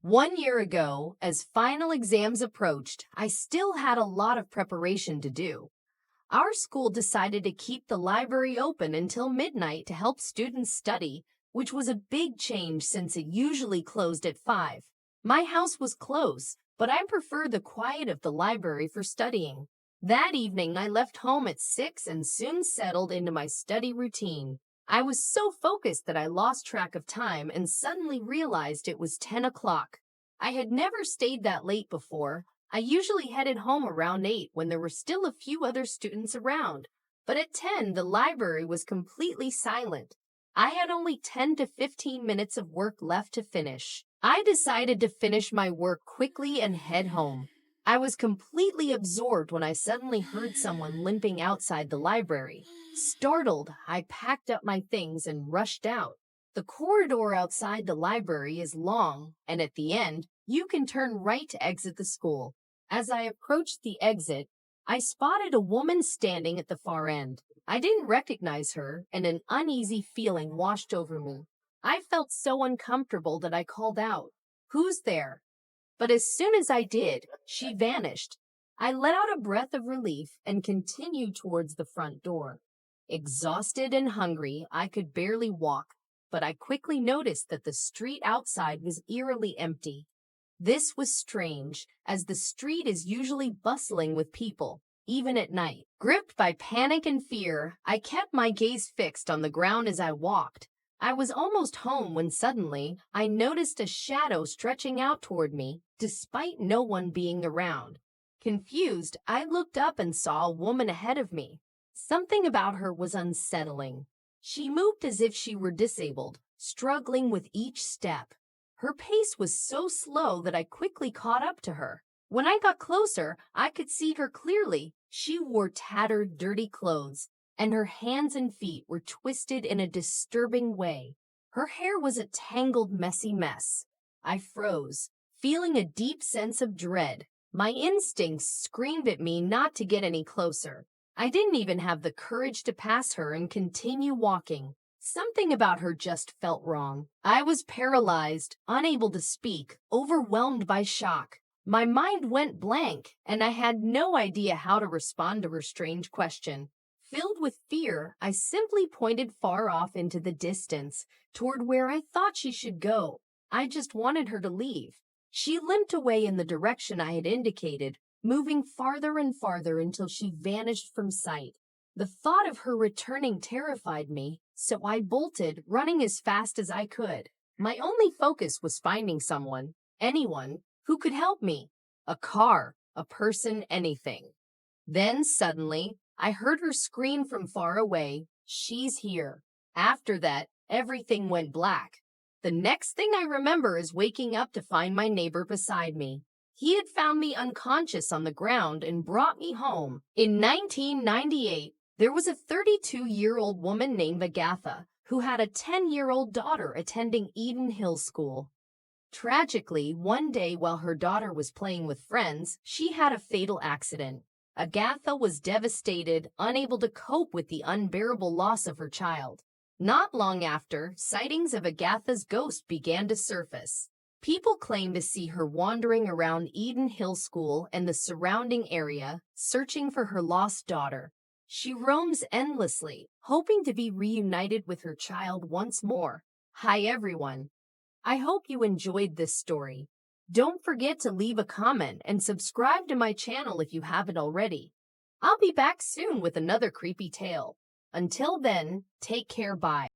1 year ago, as final exams approached, I still had a lot of preparation to do. Our school decided to keep the library open until midnight to help students study, which was a big change since it usually closed at 5. My house was close, but I prefer the quiet of the library for studying. That evening, I left home at 6 and soon settled into my study routine. I was so focused that I lost track of time and suddenly realized it was 10 o'clock. I had never stayed that late before. I usually headed home around 8 when there were still a few other students around. But at 10, the library was completely silent. I had only 10 to 15 minutes of work left to finish. I decided to finish my work quickly and head home. I was completely absorbed when I suddenly heard someone limping outside the library. Startled, I packed up my things and rushed out. The corridor outside the library is long, and at the end, you can turn right to exit the school. As I approached the exit, I spotted a woman standing at the far end. I didn't recognize her, and an uneasy feeling washed over me. I felt so uncomfortable that I called out, "Who's there?" But as soon as I did, she vanished. I let out a breath of relief and continued towards the front door. Exhausted and hungry, I could barely walk, but I quickly noticed that the street outside was eerily empty. This was strange, as the street is usually bustling with people, even at night. Gripped by panic and fear, I kept my gaze fixed on the ground as I walked. I was almost home when suddenly I noticed a shadow stretching out toward me, despite no one being around. Confused, I looked up and saw a woman ahead of me. Something about her was unsettling. She moved as if she were disabled, struggling with each step. Her pace was so slow that I quickly caught up to her. When I got closer, I could see her clearly. She wore tattered, dirty clothes, and her hands and feet were twisted in a disturbing way. Her hair was a tangled, messy mess. I froze, feeling a deep sense of dread. My instincts screamed at me not to get any closer. I didn't even have the courage to pass her and continue walking. Something about her just felt wrong. I was paralyzed, unable to speak, overwhelmed by shock. My mind went blank, and I had no idea how to respond to her strange question. Filled with fear, I simply pointed far off into the distance, toward where I thought she should go. I just wanted her to leave. She limped away in the direction I had indicated, moving farther and farther until she vanished from sight. The thought of her returning terrified me, so I bolted, running as fast as I could. My only focus was finding someone, anyone, who could help me. A car, a person, anything. Then suddenly, I heard her scream from far away, "She's here." After that, everything went black. The next thing I remember is waking up to find my neighbor beside me. He had found me unconscious on the ground and brought me home. In 1998, there was a 32-year-old woman named Agatha who had a 10-year-old daughter attending Eden Hill School. Tragically, one day while her daughter was playing with friends, she had a fatal accident. Agatha was devastated, unable to cope with the unbearable loss of her child. Not long after, sightings of Agatha's ghost began to surface. People claim to see her wandering around Eden Hill School and the surrounding area, searching for her lost daughter. She roams endlessly, hoping to be reunited with her child once more. Hi everyone. I hope you enjoyed this story. Don't forget to leave a comment and subscribe to my channel if you haven't already. I'll be back soon with another creepy tale. Until then, take care, bye.